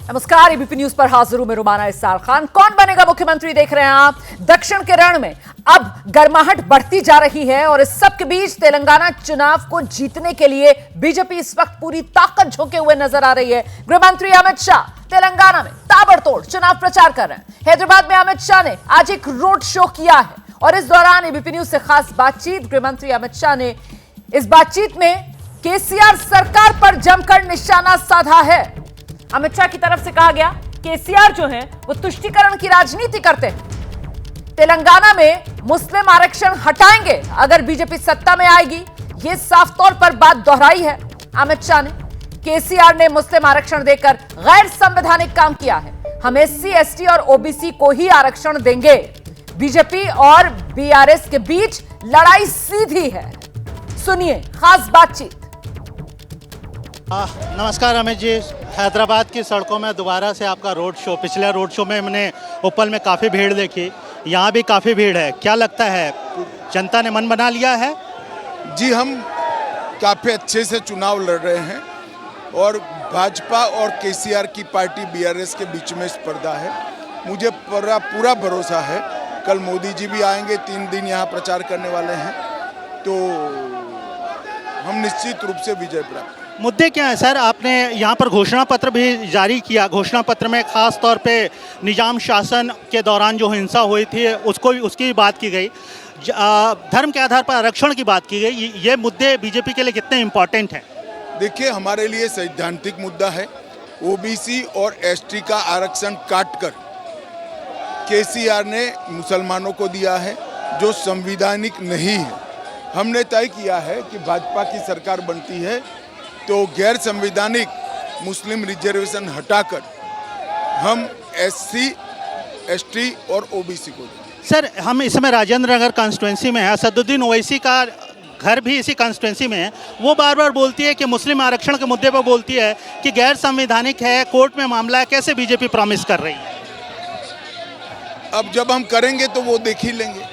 नमस्कार, ABP news पर हाजिर हूं मैं रुमाना इस्सार खान। कौन बनेगा मुख्यमंत्री देख रहे हैं आप। दक्षिण के रण में अब गर्माहट बढ़ती जा रही है और इस सब के बीच तेलंगाना चुनाव को जीतने के लिए बीजेपी इस वक्त पूरी ताकत झोंके हुए नजर आ रही है। गृह मंत्री अमित शाह तेलंगाना में ताबड़तोड़ चुनाव प्रचार कर रहे हैं। हैदराबाद में अमित शाह ने आज एक रोड शो किया है और इस दौरान एबीपी न्यूज से खास बातचीत गृह मंत्री अमित शाह ने इस बातचीत में केसीआर सरकार पर जमकर निशाना साधा है। अमित शाह की तरफ से कहा गया केसीआर जो है वो तुष्टीकरण की राजनीति करते हैं। तेलंगाना में मुस्लिम आरक्षण हटाएंगे अगर बीजेपी सत्ता में आएगी, ये साफ तौर पर बात दोहराई है अमित शाह ने। केसीआर ने मुस्लिम आरक्षण देकर गैर संवैधानिक काम किया है। हम एससी, एसटी और ओबीसी को ही आरक्षण देंगे। बीजेपी और बीआरएस के बीच लड़ाई सीधी है। सुनिए खास बातचीत। नमस्कार अमित जी। हैदराबाद की सड़कों में दोबारा से आपका रोड शो, पिछले रोड शो में मैंने उपल में काफ़ी भीड़ देखी, यहाँ भी काफ़ी भीड़ है। क्या लगता है जनता ने मन बना लिया है? जी, हम काफ़ी अच्छे से चुनाव लड़ रहे हैं और भाजपा और केसीआर की पार्टी बीआरएस के बीच में स्पर्धा है। मुझे पूरा भरोसा है कल मोदी जी भी आएंगे, 3 दिन यहाँ प्रचार करने वाले हैं, तो हम निश्चित रूप से विजय प्राप्त। मुद्दे क्या है सर? आपने यहाँ पर घोषणा पत्र भी जारी किया। घोषणा पत्र में खास तौर पे निजाम शासन के दौरान जो हिंसा हुई थी उसकी भी बात की गई, धर्म के आधार पर आरक्षण की बात की गई। ये मुद्दे बीजेपी के लिए कितने इम्पोर्टेंट हैं? देखिए, हमारे लिए सैद्धांतिक मुद्दा है। ओबीसी और एसटी का आरक्षण काटकर केसीआर ने मुसलमानों को दिया है, जो संवैधानिक नहीं है। हमने तय किया है कि भाजपा की सरकार बनती है तो गैर संवैधानिक मुस्लिम रिजर्वेशन हटाकर हम एससी, एसटी और ओबीसी को देंगे। सर, हम इसमें राजेंद्र नगर कॉन्स्टिट्यूंसी में है, असदुद्दीन ओवैसी का घर भी इसी कॉन्स्टिट्यूंसी में है। वो बार बार बोलती है कि मुस्लिम आरक्षण के मुद्दे पर बोलती है कि गैर संवैधानिक है, कोर्ट में मामला है। कैसे बीजेपी प्रॉमिस कर रही है? अब जब हम करेंगे तो वो देख ही लेंगे।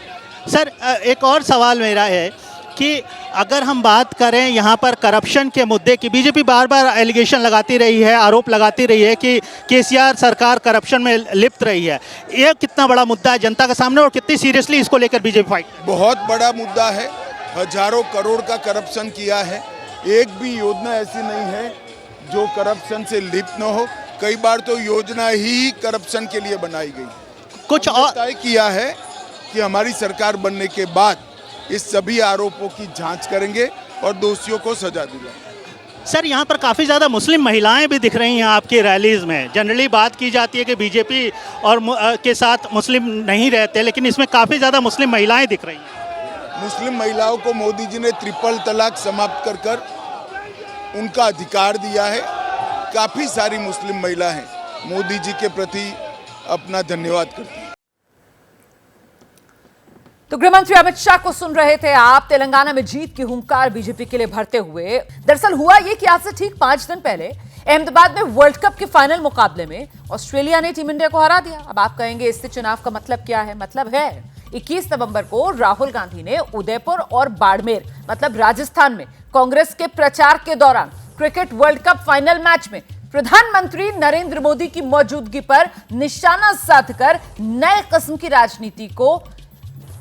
सर, एक और सवाल मेरा है कि अगर हम बात करें यहाँ पर करप्शन के मुद्दे की, बीजेपी बार बार एलिगेशन लगाती रही है, आरोप लगाती रही है कि केसीआर सरकार करप्शन में लिप्त रही है। ये कितना बड़ा मुद्दा है जनता के सामने और कितनी सीरियसली इसको लेकर बीजेपी फाइट? बहुत बड़ा मुद्दा है। हजारों करोड़ का करप्शन किया है। एक भी योजना ऐसी नहीं है जो करप्शन से लिप्त न हो। कई बार तो योजना ही करप्शन के लिए बनाई गई। कुछ और तय किया है कि हमारी सरकार बनने के बाद इस सभी आरोपों की जांच करेंगे और दोषियों को सजा दिलाएंगे। सर, यहाँ पर काफ़ी ज़्यादा मुस्लिम महिलाएं भी दिख रही हैं आपकी रैलीज में। जनरली बात की जाती है कि बीजेपी और के साथ मुस्लिम नहीं रहते, लेकिन इसमें काफ़ी ज़्यादा मुस्लिम महिलाएं दिख रही हैं। मुस्लिम महिलाओं को मोदी जी ने ट्रिपल तलाक समाप्त कर उनका अधिकार दिया है। काफ़ी सारी मुस्लिम महिलाएं मोदी जी के प्रति अपना धन्यवाद करती हैं। तो गृहमंत्री अमित शाह को सुन रहे थे आप, तेलंगाना में जीत की हुंकार बीजेपी के लिए भरते हुए। दरअसल हुआ ये कि आज से ठीक 5 दिन पहले अहमदाबाद में वर्ल्ड कप के फाइनल मुकाबले में ऑस्ट्रेलिया ने टीम इंडिया को हरा दिया। अब आप कहेंगे इससे चुनाव का मतलब क्या है? मतलब है 21 नवंबर को राहुल गांधी ने उदयपुर और बाड़मेर मतलब राजस्थान में कांग्रेस के प्रचार के दौरान cricket world cup final match में प्रधानमंत्री नरेंद्र मोदी की मौजूदगी पर निशाना साधकर नए किस्म की राजनीति को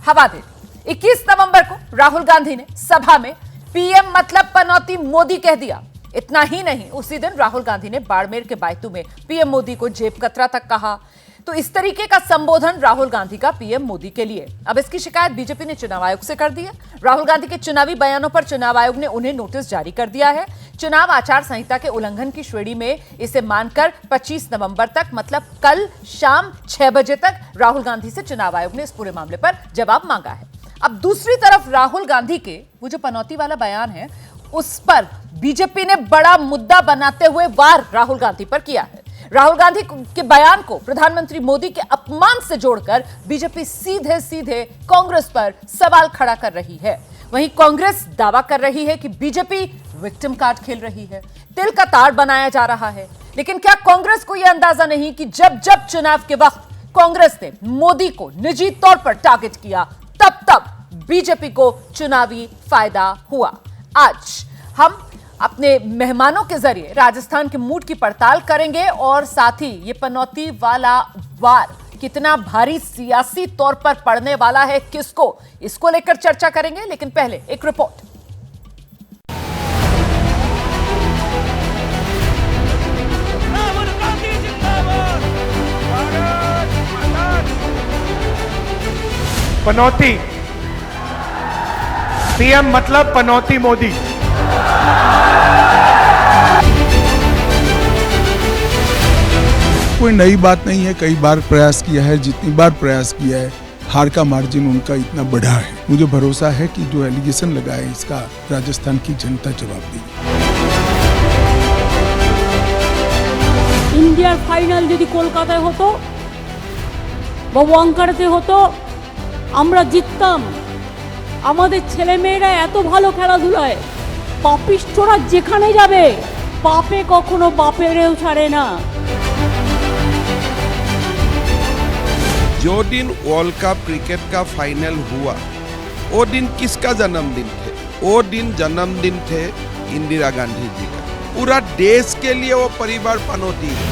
हवा दे। 21 नवंबर को राहुल गांधी ने सभा में पीएम मतलब पनौती मोदी कह दिया। इतना ही नहीं, उसी दिन राहुल गांधी ने बाड़मेर के बायतू में पीएम मोदी को जेब कतरा तक कहा। तो इस तरीके का संबोधन राहुल गांधी का पीएम मोदी के लिए। अब इसकी शिकायत बीजेपी ने चुनाव आयोग से कर दी है। राहुल गांधी के चुनावी बयानों पर चुनाव आयोग ने उन्हें नोटिस जारी कर दिया है। चुनाव आचार संहिता के उल्लंघन की श्रेणी में इसे मानकर 25 नवंबर तक मतलब कल शाम 6 बजे तक राहुल गांधी से चुनाव आयोग ने इस पूरे मामले पर जवाब मांगा है। अब दूसरी तरफ राहुल गांधी के वो जो पनौती वाला बयान है, उस पर बीजेपी ने बड़ा मुद्दा बनाते हुए वार राहुल गांधी पर किया है। राहुल गांधी के बयान को प्रधानमंत्री मोदी के अपमान से जोड़कर बीजेपी सीधे सीधे कांग्रेस पर सवाल खड़ा कर रही है। वहीं कांग्रेस दावा कर रही है कि बीजेपी विक्टिम कार्ड खेल रही है, तिल का ताड़ बनाया जा रहा है। लेकिन क्या कांग्रेस को यह अंदाजा नहीं कि जब जब चुनाव के वक्त कांग्रेस ने मोदी को निजी तौर पर टारगेट किया, तब तब बीजेपी को चुनावी फायदा हुआ। आज हम अपने मेहमानों के जरिए राजस्थान के मूड की पड़ताल करेंगे और साथ ही ये पनौती वाला वार कितना भारी सियासी तौर पर पड़ने वाला है किसको, इसको लेकर चर्चा करेंगे। लेकिन पहले एक रिपोर्ट। पनौती सीएम मतलब पनौती मोदी। कोई नई बात नहीं है, कई बार प्रयास किया है, जितनी बार प्रयास किया है हार का मार्जिन उनका इतना बढ़ा है। मुझे भरोसा है कि जो एलिगेशन लगा है इसका राजस्थान की जनता जवाब देगी। ইন্ডিয়ার ফাইনাল যদি কলকাতায় হতো বা ওয়াংকাড়াতে হতো আমরা জিততাম। আমাদের ছেলেমেয়েরা এত ভালো খেলাধুলায়, পাপিষ্ঠরা যেখানে যাবে পাপে কখনো বাপেরেও ছাড়ে না। जो दिन वर्ल्ड कप क्रिकेट का फाइनल हुआ वो दिन किसका जन्मदिन थे? वो दिन जन्मदिन थे इंदिरा गांधी जी का। पूरा देश के लिए वो परिवार पनौती है।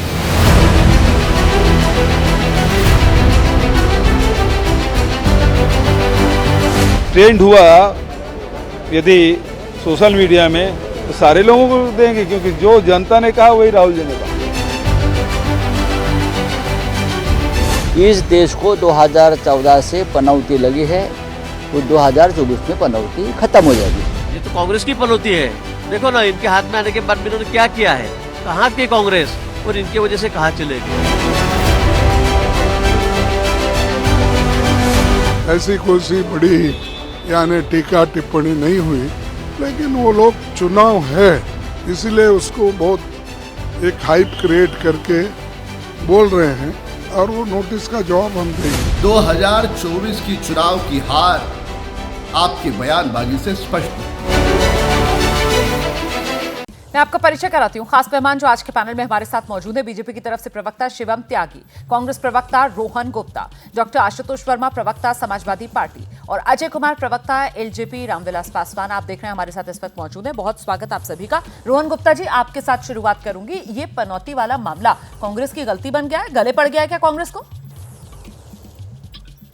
ट्रेंड हुआ यदि सोशल मीडिया में तो सारे लोगों को देंगे, क्योंकि जो जनता ने कहा वही राहुल जी ने कहा। इस देश को 2014 से पनौती लगी है, वो 2024 में पनौती खत्म हो जाएगी। ये तो कांग्रेस की पनौती है। देखो ना, इनके हाथ में आने के बाद इन्होंने क्या किया है, कहाँ की कांग्रेस, और इनकी वजह से कहाँ चले गए। ऐसी कोई सी बड़ी यानी टीका टिप्पणी नहीं हुई, लेकिन वो लोग चुनाव है इसलिए उसको बहुत एक हाइप क्रिएट करके बोल रहे हैं और वो नोटिस का जवाब हम देंगे। 2024 की चुनाव की हार आपकी बयानबाजी से स्पष्ट है। मैं आपका परिचय कराती हूँ। खास मेहमान जो आज के पैनल में हमारे साथ मौजूद है, बीजेपी की तरफ से प्रवक्ता शिवम त्यागी, कांग्रेस प्रवक्ता रोहन गुप्ता, डॉक्टर आशुतोष वर्मा प्रवक्ता समाजवादी पार्टी और अजय कुमार प्रवक्ता एलजेपी रामविलास पासवान। आप देख रहे हैं हमारे साथ इस वक्त मौजूद है। बहुत स्वागत आप सभी का। रोहन गुप्ता जी, आपके साथ शुरुआत करूंगी। ये पनौती वाला मामला कांग्रेस की गलती बन गया है, गले पड़ गया है क्या कांग्रेस को?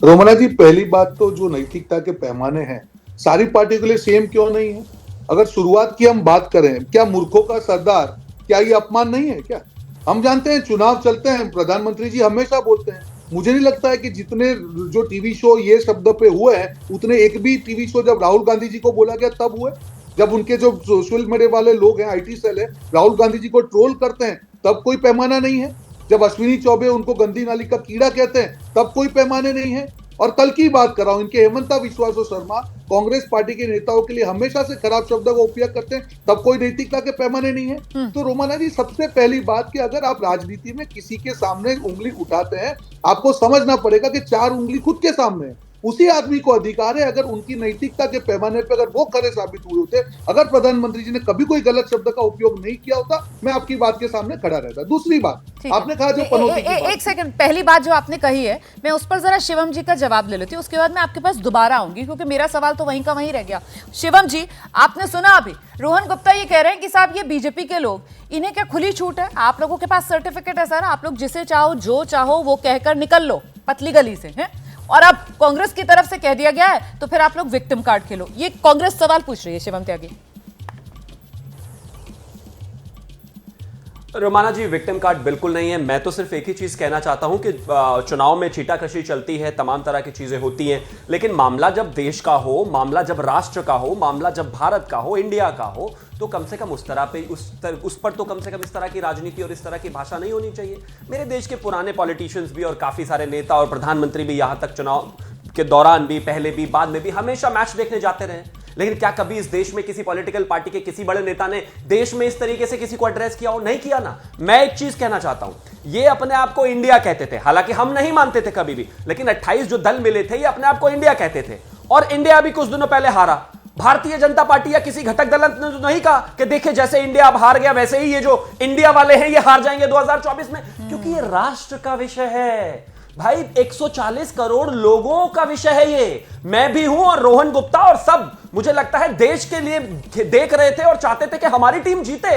रोमना जी, पहली बात तो जो नैतिकता के पैमाने हैं सारी पार्टी के लिए सेम क्यों नहीं है? अगर शुरुआत की हम बात करें, क्या मूर्खों का सरदार, क्या ये अपमान नहीं है क्या? हम जानते हैं चुनाव चलते हैं, प्रधानमंत्री जी हमेशा बोलते हैं। मुझे नहीं लगता है कि जितने जो टीवी शो ये शब्द पे हुए हैं उतने एक भी टीवी शो जब राहुल गांधी जी को बोला गया तब हुए। जब उनके जो सोशल मीडिया वाले लोग हैं, आईटी सेल है, राहुल गांधी जी को ट्रोल करते हैं तब कोई पैमाना नहीं है। जब अश्विनी चौबे उनको गंदी नाली का कीड़ा कहते हैं तब कोई पैमाने नहीं है। और कल की बात कर रहा हूं, इनके हेमंता विश्वास शर्मा कांग्रेस पार्टी के नेताओं के लिए हमेशा से खराब शब्दों का उपयोग करते हैं, तब कोई नैतिकता के पैमाने नहीं है। तो रोमाना जी, सबसे पहली बात कि अगर आप राजनीति में किसी के सामने उंगली उठाते हैं, आपको समझना पड़ेगा कि 4 उंगली खुद के सामने है। उसी आदमी को अधिकार है, अगर उनकी नैतिकता के पैमाने पर अगर वो खरे साबित हुए होते, अगर प्रधानमंत्री जी ने कभी कोई गलत शब्द का उपयोग नहीं किया होता, मैं आपकी बात के सामने खड़ा रहता। दूसरी बात, आपने कहा जो पनौती की बात, एक सेकंड, पहली बात जो आपने कही है मैं उस पर जरा शिवम जी का जवाब ले लेती हूँ, उसके बाद मैं आपके पास दोबारा आऊंगी क्योंकि मेरा सवाल तो वहीं का वहीं रह गया। शिवम जी, आपने सुना अभी रोहन गुप्ता ये कह रहे हैं कि साहब ये बीजेपी के लोग, इन्हें क्या खुली छूट है? आप लोगों के पास सर्टिफिकेट है सर, आप लोग जिसे चाहो जो चाहो वो कहकर निकल लो पतली गली से, है? और अब कांग्रेस की तरफ से कह दिया गया है तो फिर आप लोग विक्टिम कार्ड खेलो। ये कांग्रेस सवाल पूछ रही है शिवम त्यागी। रोमाना जी, विक्टिम कार्ड बिल्कुल नहीं है। मैं तो सिर्फ एक ही चीज कहना चाहता हूं कि चुनाव में छीटाकशी चलती है, तमाम तरह की चीजें होती हैं, लेकिन मामला जब देश का हो, मामला जब राष्ट्र का हो, मामला जब भारत का हो, इंडिया का हो, तो कम से कम उस तरह पे उस पर तो कम से कम इस तरह की राजनीति और इस तरह की भाषा नहीं होनी चाहिए। मेरे देश के पुराने पॉलिटिशियंस भी और काफी सारे नेता और प्रधानमंत्री भी यहां तक चुनाव के दौरान भी, पहले भी, बाद में भी हमेशा मैच देखने जाते रहे, लेकिन क्या कभी इस देश में किसी पॉलिटिकल पार्टी के किसी बड़े नेता ने देश में इस तरीके से किसी को एड्रेस किया हो? नहीं किया ना। मैं एक चीज कहना चाहता हूं, ये अपने आप को इंडिया कहते थे, हालांकि हम नहीं मानते थे कभी भी, लेकिन 28 जो दल मिले थे ये अपने आप को इंडिया कहते थे, और इंडिया भी कुछ दिनों पहले हारा। भारतीय जनता पार्टी या किसी घटक दल ने तो नहीं कहा कि देखिए जैसे इंडिया अब हार गया वैसे ही ये जो इंडिया वाले हैं ये हार जाएंगे 2024 में, क्योंकि ये राष्ट्र का विषय है भाई, 140 करोड़ लोगों का विषय है ये। मैं भी हूं और रोहन गुप्ता और सब मुझे लगता है देश के लिए देख रहे थे और चाहते थे कि हमारी टीम जीते।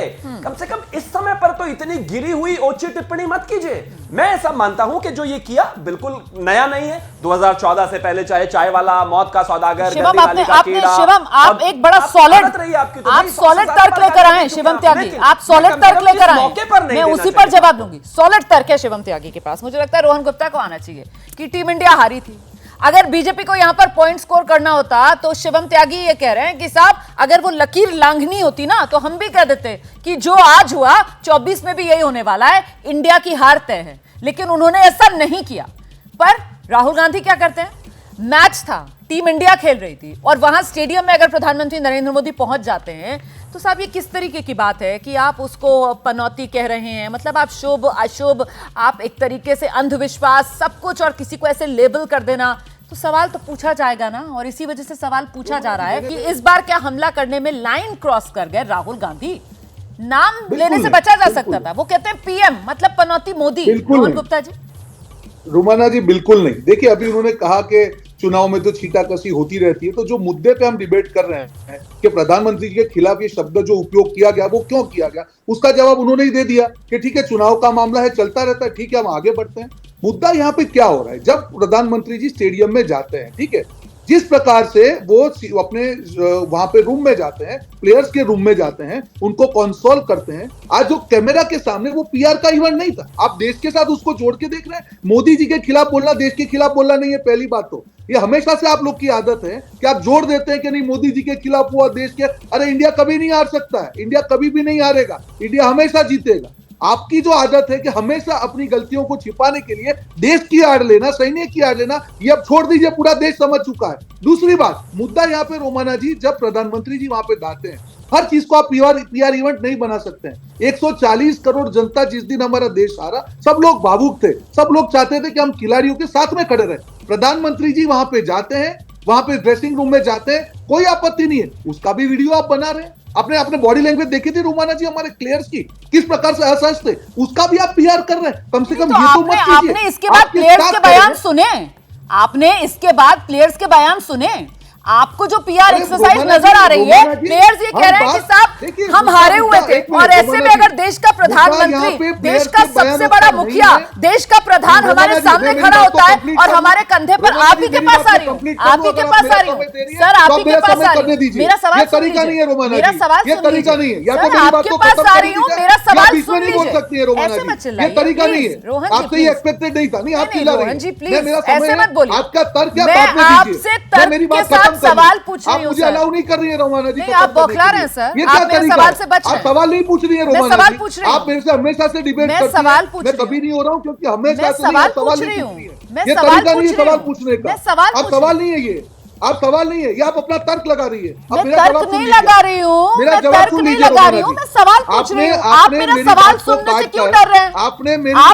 कम से कम इस समय पर तो इतनी गिरी हुई ओछी टिप्पणी मत कीजिए। मैं ऐसा मानता हूं कि जो ये किया बिल्कुल नया नहीं है। 2014 से पहले चाहे चाय वाला, मौत का सौदागर, शिवम गद्दी का कीड़ा, शिवम आप एक बड़ा सॉलिड तर्क लेकर आए शिवम त्यागी, आप सॉलिड तर्क लेकर आए, मैं उसी पर जवाब दूंगी। सॉलिड तर्क है शिवम त्यागी के पास। मुझे लगता है रोहन गुप्ता को आना चाहिए कि टीम इंडिया हारी थी। अगर बीजेपी को यहां पर पॉइंट स्कोर करना होता तो शिवम त्यागी ये कह रहे हैं कि साहब अगर वो लकीर लांघनी होती ना तो हम भी कह देते कि जो आज हुआ 24 में भी यही होने वाला है, इंडिया की हार तय है। लेकिन उन्होंने ऐसा नहीं किया। पर राहुल गांधी क्या करते हैं, मैच था, टीम इंडिया खेल रही थी और वहां स्टेडियम में अगर प्रधानमंत्री नरेंद्र मोदी पहुंच जाते हैं तो साहब ये किस तरीके की बात है कि आप उसको पनौती कह रहे हैं। मतलब आप शुभ अशुभ, आप एक तरीके से अंधविश्वास, सब कुछ और किसी को ऐसे लेबल कर देना, तो सवाल तो पूछा जाएगा ना। और इसी वजह से सवाल पूछा जा रहा है कि इस बार क्या हमला करने में लाइन क्रॉस कर गए राहुल गांधी? नाम लेने से बचा जा सकता था। वो कहते हैं पीएम मतलब पनौती मोदी। रोहन गुप्ता जी, रुमाना जी बिल्कुल नहीं। देखिए अभी उन्होंने कहा कि चुनाव में तो छींटाकशी होती रहती है, तो जो मुद्दे पे हम डिबेट कर रहे हैं कि प्रधानमंत्री जी के खिलाफ ये शब्द जो उपयोग किया गया वो क्यों किया गया, उसका जवाब उन्होंने ही दे दिया कि ठीक है चुनाव का मामला है, चलता रहता है, ठीक है हम आगे बढ़ते हैं। मुद्दा यहाँ पे क्या हो रहा है, जब प्रधानमंत्री जी स्टेडियम में जाते हैं, ठीक है, जिस प्रकार से वो अपने वहां पे रूम में जाते हैं, प्लेयर्स के रूम में जाते हैं, उनको कंसोल करते हैं, आज जो कैमरा के सामने वो पीआर का इवेंट नहीं था। आप देश के साथ उसको जोड़ के देख रहे हैं। मोदी जी के खिलाफ बोलना देश के खिलाफ बोलना नहीं है। पहली बात तो ये हमेशा से आप लोग की आदत है कि आप जोड़ देते हैं कि नहीं मोदी जी के खिलाफ हुआ देश के। अरे इंडिया कभी नहीं हार सकता है, इंडिया कभी भी नहीं हारेगा, इंडिया हमेशा जीतेगा। आपकी जो आदत है कि हमेशा अपनी गलतियों को छिपाने के लिए देश की आड़ लेना, सैनिक की आड़ लेना, ये अब छोड़ दीजिए, पूरा देश समझ चुका है। दूसरी बात, मुद्दा यहाँ पे रोमाना जी, जब प्रधानमंत्री जी वहां पे जाते हैं, हर चीज को आप पीआर इवेंट नहीं बना सकते हैं। 140 करोड़ जनता जिस दिन हमारा देश हारा, सब लोग भावुक थे, सब लोग चाहते थे कि हम खिलाड़ियों के साथ में खड़े रहे। प्रधानमंत्री जी वहां पे जाते हैं, वहां पे ड्रेसिंग रूम में जाते हैं, कोई आपत्ति नहीं है, उसका भी वीडियो आप बना रहे हैं। अपने बॉडी लैंग्वेज देखी थी रुमाना जी हमारे प्लेयर्स की, किस प्रकार से असहज थे, उसका भी आप पीआर कर रहे हैं। कम से कम ये तो मत कीजिए। आपने इसके बाद प्लेयर्स के बयान सुने, आपने इसके बाद प्लेयर्स के बयान सुने, आपको जो पीआर एक्सरसाइज नजर आ रही है, प्लेयर्स ये कह रहे हैं कि साहब हम हारे हुए थे और ऐसे में अगर देश का प्रधानमंत्री, देश का सबसे बड़ा मुखिया, देश का प्रधान हमारे सामने खड़ा होता है और हमारे कंधे पर आप ही के पास आ रही हूँ, आप ही के पास आ रही हूँ सर, आप ही के पास आ रही हूँ। मेरा सवाल सुन लीजिए, मेरा सवाल सुन लीजिए सर, आपके पास आ रही हूँ, मेरा सवाल सुन लीजिए। ऐसे मत चिल्लाइए, तरीका नहीं है, आपसे ये एक्सपेक्टेड नहीं था। नहीं आप चिल्ला रहे हैं, रोहन जी प्लीज ऐसे मत बोलिए। आपका तर्क क्या, मैं आपसे तर्क के साथ सवाल पूछ रही हूं। मुझे अलाउ नहीं कर रही है रोमाना जी। नहीं, आप बौखला रहे हैं सर, आप मेरे सवाल से बच रहे हैं। आप सवाल नहीं पूछ रही है रोमाना जी, सवाल पूछ रही हूं। आप मेरे से हमेशा से डिबेट करती हैं। सवाल पूछ मैं कभी नहीं हो रहा हूं क्योंकि हमेशा मैं सवाल पूछ रही हूं। ये तरीका नहीं है सवाल पूछने का। आप सवाल नहीं है, ये आप सवाल नहीं है, ये आप अपना तर्क लगा रही है। मैं तर्क नहीं लगा रही हूँ, मैं तर्क नहीं लगा रही हूँ, मैं सवाल पूछ रही हूँ। आप मेरा सवाल सुनने से क्यों डर रहे हैं? आप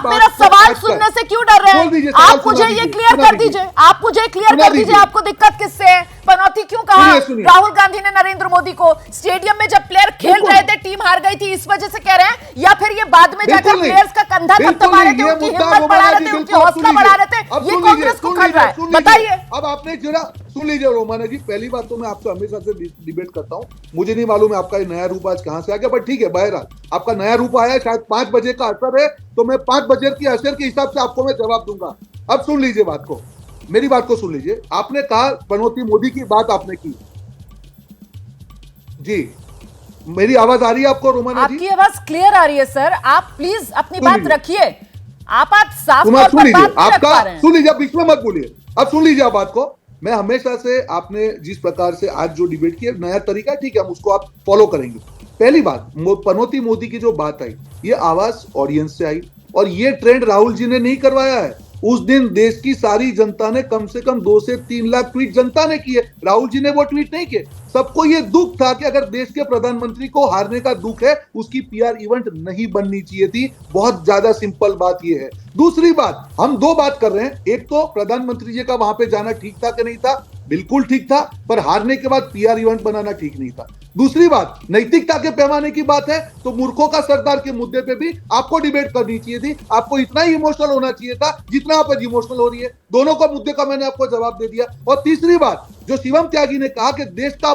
मेरा सवाल सुनने से क्यों डर रहे हैं? आप मुझे ये क्लियर कर दीजिए, आप मुझे क्लियर कर दीजिए, आपको दिक्कत किससे है? पनौती क्यों कहा राहुल गांधी ने नरेंद्र मोदी को? स्टेडियम में जब प्लेयर खेल रहे थे, टीम हार गई थी, इस वजह से कह रहे हैं, या फिर ये बाद में जाकर प्लेयर्स का कंधा थपथपा रहे थे, उनकी हिम्मत बढ़ा रहे थे, उनकी हौसला बढ़ा रहे थे? ये कांग्रेस को कर रहा है, बताइए। अब आपने जरा सुन लीजिए रोमाना जी, पहली बात तो मैं आपसे हमेशा से डिबेट करता हूं, मुझे नहीं मालूम है आपका ये नया रूप आज कहां से आ गया, बट ठीक है, बहरहाल आपका नया रूप आया है, शायद 5 बजे का असर है, तो मैं 5 बजे की असर के हिसाब से आपको मैं जवाब दूंगा। अब सुन लीजिए बात को, मेरी बात को सुन लीजिए। आपने कहा पनौती मोदी की बात आपने की जी, मेरी आवाज आ रही है आपको रोमाना जी? आपकी आवाज क्लियर आ रही है सर, आप प्लीज अपनी बात रखिए। आप आज साफ तौर पर बात नहीं रख पा रहे हैं। सुन लीजिए, बीच में मत बोलिए, अब सुन लीजिए बात को। मैं हमेशा से आपने जिस प्रकार से आज जो डिबेट किया, नया तरीका, ठीक है, हम उसको आप फॉलो करेंगे। पहली बात, पनौती मोदी की जो बात आई, ये आवाज ऑडियंस से आई और ये ट्रेंड राहुल जी ने नहीं करवाया है। उस दिन देश की सारी जनता ने कम से कम 2 से 3 लाख ट्वीट जनता ने किए, राहुल जी ने वो ट्वीट नहीं किए। सबको ये दुख था कि अगर देश के प्रधानमंत्री को हारने का दुख है, उसकी पीआर इवेंट नहीं बननी चाहिए थी। बहुत ज्यादा सिंपल बात ये है। दूसरी बात, हम 2 बात कर रहे हैं, एक तो प्रधानमंत्री जी का वहां पे जाना ठीक था कि नहीं था? बिल्कुल ठीक था, पर हारने के बाद पीआर इवेंट बनाना ठीक नहीं था। दूसरी बात, नैतिकता के पैमाने की बात है तो मूर्खों का सरदार के मुद्दे पे भी आपको डिबेट करनी चाहिए थी। आपको इतना ही इमोशनल होना चाहिए था जितना आप इमोशनल हो रही है। दोनों का मुद्दे का मैंने आपको जवाब दे दिया। और तीसरी बात, जो शिवम त्यागी ने कहा कि देश का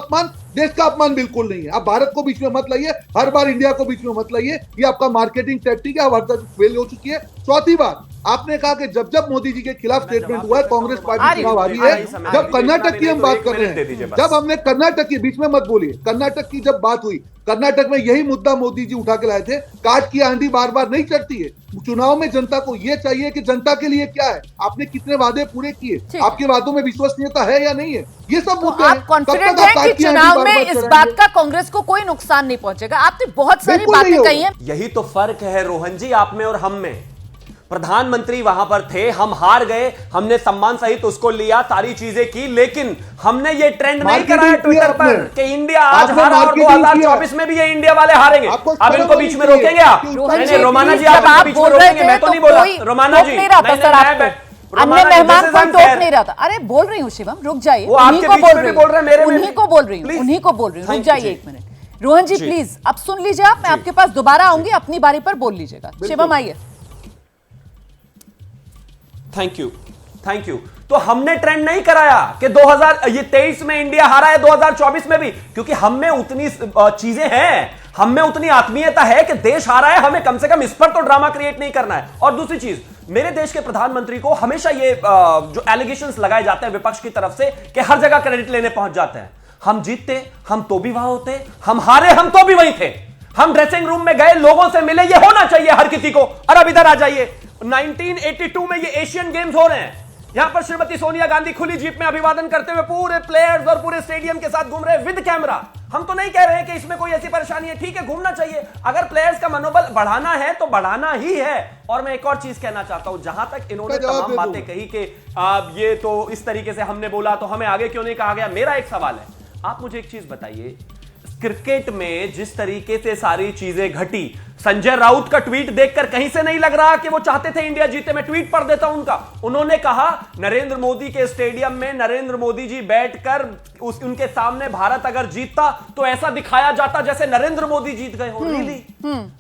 अपमान बिल्कुल नहीं है। आप भारत को बीच में मत लाइए, हर बार इंडिया को बीच में मत लाइए, ये आपका मार्केटिंग टैक्टिक है, हर तक फेल हो चुकी है। चौथी बात, आपने कहा कि जब मोदी जी के खिलाफ स्टेटमेंट हुआ है, कांग्रेस पार्टी चुनाव हारी है। जब कर्नाटक की हम बात कर रहे हैं, जब हमने कर्नाटक की, बीच में मत बोलिए, कर्नाटक की जब बात हुई, कर्नाटक में यही मुद्दा मोदी जी उठा के लाए थे। काट की आंधी बार बार नहीं चढ़ती है। चुनाव में जनता को यह चाहिए कि जनता के लिए क्या है, आपने कितने वादे पूरे किए, आपके वादों में विश्वसनीयता है या नहीं है, ये सब मुद्दे आप कॉन्फिडेंट हैं कि चुनाव में इस बात का कांग्रेस को कोई नुकसान नहीं पहुंचेगा? आपने बहुत सारी बातें कही हैं। यही तो फर्क है रोहन जी, आप में और हम में। प्रधानमंत्री वहां पर थे, हम हार गए, हमने सम्मान सहित उसको लिया, सारी चीजें की, लेकिन हमने ये ट्रेंड नहीं कराया ट्विटर पर कि इंडिया आज हारा और 2024 में भी ये इंडिया वाले हारेंगे। अब इनको बीच में रोकेंगे आप? रोमाना जी, आप इनको बीच में रोकेंगे? मैं तो नहीं बोला रोमाना जी, अन्य मेहमान को टोक नहीं रहा था। अरे बोल रही हूँ शिवम, रुक जाइए, उन्हीं को बोल रही हूँ, रुक जाइए एक मिनट। रोहन जी प्लीज अब सुन लीजिए, आप, मैं आपके पास दोबारा आऊंगी, अपनी बारी पर बोल लीजिएगा। शिवम आइए। Thank you. तो हमने ट्रेंड नहीं कराया कि 2023 में इंडिया हारा है, 2024 में भी, क्योंकि हम में उतनी चीजें हैं, हम में उतनी आत्मीयता है कि देश हारा है, हमें कम से कम इस पर तो ड्रामा क्रिएट नहीं करना है। और दूसरी चीज, मेरे देश के प्रधानमंत्री को हमेशा ये जो एलिगेशंस लगाए जाते हैं विपक्ष की तरफ से कि हर जगह क्रेडिट लेने पहुंच जाते हैं। हम जीतते हम तो भी वहां होते, हम हारे हम तो भी वहीं थे। हम ड्रेसिंग रूम में गए, लोगों से मिले, ये होना चाहिए हर किसी को। और अब इधर आ जाइए, 1982 में ये एशियन गेम्स हो रहे हैं, यहां पर श्रीमती सोनिया गांधी खुली जीप में अभिवादन करते हुए पूरे प्लेयर्स और पूरे स्टेडियम के साथ घूम रहे हैं विद कैमरा। हम तो नहीं कह रहे हैं कि इसमें कोई ऐसी परेशानी है, ठीक है घूमना चाहिए, अगर प्लेयर्स का मनोबल बढ़ाना है तो बढ़ाना ही है। और मैं एक और चीज कहना चाहता हूं, जहां तक इन्होंने तमाम बातें कही कि ये तो इस तरीके से हमने बोला तो हमें आगे क्यों नहीं कहा गया, मेरा एक सवाल है, आप मुझे एक चीज बताइए, क्रिकेट में जिस तरीके से सारी चीजें घटी, संजय राउत का ट्वीट देखकर कहीं से नहीं लग रहा कि वो चाहते थे इंडिया जीते। मैं ट्वीट पढ़ देता हूं उनका, उन्होंने कहा नरेंद्र मोदी के स्टेडियम में नरेंद्र मोदी जी बैठकर उनके सामने भारत अगर जीतता तो ऐसा दिखाया जाता जैसे नरेंद्र मोदी जीत गए हो। रियली?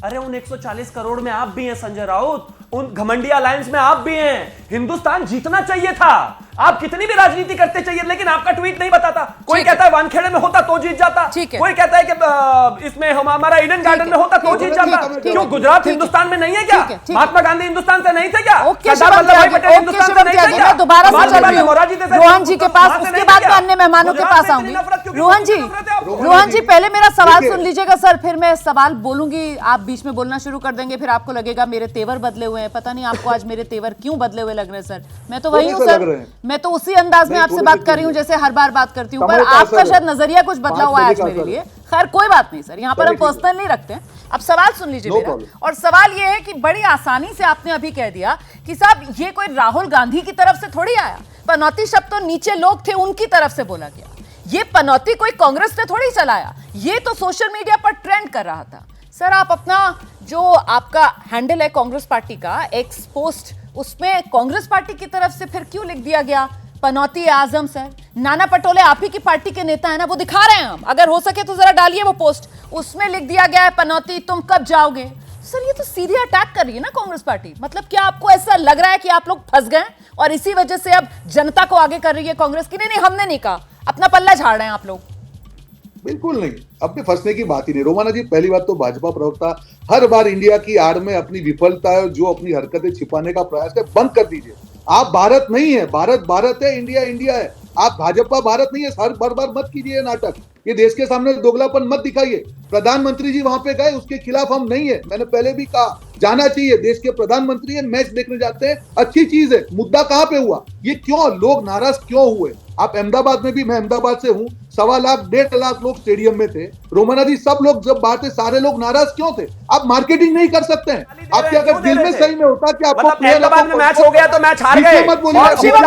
अरे उन 140 करोड़ में आप भी हैं संजय राउत, उन घमंडी अलायंस में आप भी हैं। हिंदुस्तान जीतना चाहिए था, आप कितनी भी राजनीति करते चाहिए, लेकिन आपका ट्वीट नहीं बताता। कोई कहता है वानखेड़े में होता तो जीत जाता, कोई कहता है कि इसमें हमारा ईडन गार्डन में होता तो जीत जाता। क्यों गुजरात हिंदुस्तान में नहीं है क्या? महात्मा गांधी हिंदुस्तान से नहीं थे क्या? सरदार वल्लभ भाई पटेल हिंदुस्तान से नहीं थे क्या? दोबारा से चल रही हूं रोहन जी के पास, उसके बाद मैं अन्य मेहमानों के पास आऊंगी। रोहन जी पहले मेरा सवाल सुन लीजिएगा सर, फिर मैं सवाल बोलूंगी, आप बीच में बोलना शुरू कर देंगे, फिर आपको लगेगा मेरे तेवर बदले हुए हैं। पता नहीं आपको आज मेरे तेवर क्यों बदले हुए लग रहे हैं सर। मैं तो वही हूँ सर, मैं तो उसी अंदाज में आपसे बात कर रही हूँ जैसे हर बार बात करती हूँ, पर आपका शायद नजरिया कुछ बदला हुआ है आज मेरे लिए। खैर कोई बात नहीं सर, यहाँ पर हम पर्सनल नहीं रखते हैं। अब सवाल सुन लीजिए मेरा, और सवाल ये है कि बड़ी आसानी से आपने अभी कह दिया कि साहब ये कोई राहुल गांधी की तरफ से थोड़ी आया, पनौती शब्द तो नीचे लोग थे उनकी तरफ से बोला गया, ये पनौती कोई कांग्रेस ने थोड़ी चलाया, ये तो सोशल मीडिया पर ट्रेंड कर रहा था। सर आप अपना जो आपका हैंडल है कांग्रेस पार्टी का, एक्स पोस्ट, उसमें कांग्रेस पार्टी की तरफ से फिर क्यों लिख दिया गया पनौती आजम? सर नाना पटोले आप ही की पार्टी के नेता है ना, वो दिखा रहे हैं हम, अगर हो सके तो जरा डालिए वो पोस्ट, उसमें लिख दिया गया है पनौती तुम कब जाओगे। सर ये तो सीधे अटैक कर रही है ना कांग्रेस पार्टी। मतलब क्या आपको ऐसा लग रहा है कि आप लोग फंस गए और इसी वजह से अब जनता को आगे कर रही है कांग्रेस की? नहीं हमने नहीं कहा, अपना पल्ला झाड़ रहे हैं आप लोग। बिल्कुल नहीं, अपने फंसने की बात ही नहीं। रोमाना जी पहली बात तो भाजपा प्रवक्ता हर बार इंडिया की आड़ में अपनी विफलता जो अपनी हरकतें छिपाने का प्रयास है बंद कर दीजिए। आप भारत नहीं है, भारत भारत है, इंडिया इंडिया है, आप भाजपा भारत नहीं है। हर बार मत कीजिए नाटक, ये देश के सामने दोगलापन मत दिखाइए। प्रधानमंत्री जी वहां पे गए, उसके खिलाफ हम नहीं है, मैंने पहले भी कहा जाना चाहिए, देश के प्रधानमंत्री है, मैच देखने जाते हैं, अच्छी चीज है। मुद्दा कहां पे हुआ, ये क्यों लोग नाराज क्यों हुए? आप अहमदाबाद में भी, मैं अहमदाबाद से हूं, 1.25 लाख 1.5 लाख लोग स्टेडियम में थे। रोमाना जी सब लोग जब बात है, सारे लोग नाराज क्यों थे? आप मार्केटिंग नहीं कर सकते हैं। आपके अगर दिल में सही में होता कि आपको अहमदाबाद में मैच हो गया तो मैच हार गए। मत बोलिए, शिवम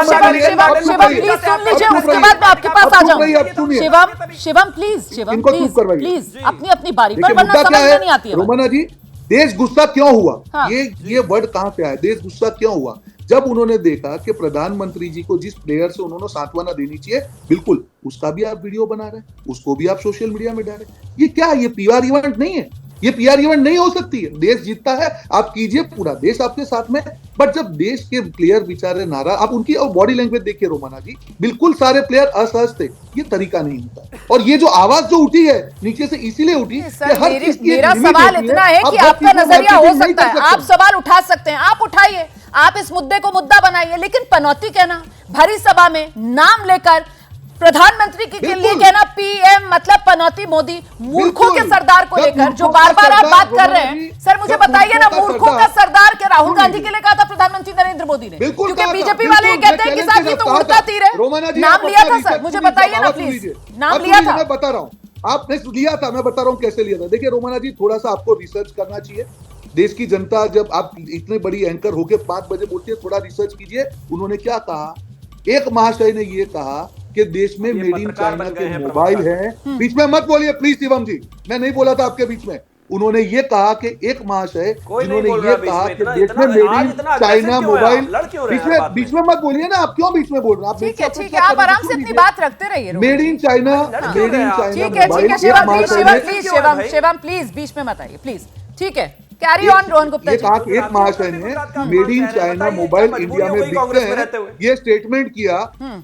उसके बाद मैं आपके पास आ जाऊं। शिवम प्लीज अपनी अपनी बारी पर, वरना समझ में नहीं आती है। रोमाना जी देश गुस्सा क्यों हुआ? हाँ। ये वर्ड कहां से आया? देश गुस्सा क्यों हुआ? जब उन्होंने देखा कि प्रधानमंत्री जी को जिस प्लेयर से उन्होंने सांत्वना देनी चाहिए, बिल्कुल उसका भी आप वीडियो बना रहे हैं, उसको भी आप सोशल मीडिया में डाल रहे हैं। ये क्या, ये पीआर इवेंट नहीं है, ये पीआर इवेंट नहीं हो सकती है। देश जीतता है, आप कीजिए, पूरा देश आपके साथ में बट जब देश के प्लेयर बेचारे नाराज, आप उनकी बॉडी लैंग्वेज देखिए रोमाना जी, बिल्कुल सारे प्लेयर असहज थे। ये तरीका नहीं होता। और ये जो आवाज जो उठी है नीचे से इसीलिए उठी मेरा सवाल इतना है कि आपका नजरिया हो सकता है, आप सवाल उठा सकते हैं, आप उठाइए, आप इस मुद्दे को मुद्दा बनाइए, लेकिन पनौती कहना भरी सभा में, नाम लेकर प्रधानमंत्री के लिए कहना पीएम मतलब पनौती मोदी, मूर्खों के सरदार को लेकर जो बार बार आप बात कर रहे हैं, सर मुझे बताइए ना, मूर्खों का सरदार क्या राहुल गांधी के लिए कहा था प्रधानमंत्री नरेंद्र मोदी ने? क्योंकि बीजेपी वाले ये कहते हैं कि साहब ये तो उड़ता तीर है। नाम लिया था सर, मुझे बताइए ना प्लीज, नाम लिया था? मैं बता रहा हूँ, आपने लिया था, मैं बता रहा हूँ कैसे लिया था। देखिए रोमाना जी, थोड़ा सा आपको रिसर्च करना चाहिए। देश की जनता, जब आप इतनी बड़ी एंकर होके 5 बजे बोलती है, थोड़ा रिसर्च कीजिए। उन्होंने क्या कहा? एक महाशय ने ये कहा कि देश में मेड इन चाइना के मोबाइल है। बीच में मत बोलिए प्लीज शिवम जी, मैं नहीं बोला था आपके बीच में। उन्होंने ये कहा कि एक महाशय जिन्होंने ये कहा कि देश में मेड इन चाइना मोबाइल, बीच में मत बोलिए ना, आप क्यों बीच में बोल रहे हैं? ठीक है ठीक है, आप आराम से अपनी बात रखते रहिए। Made in China, made in China, ठीक है शिवम प्लीज बीच में मत आइए प्लीज, ठीक है, कैरी ऑन रोहन गुप्ता जी। कहा कि एक महाशय ने made in China mobile India में बिकते हैं, ये स्टेटमेंट किया।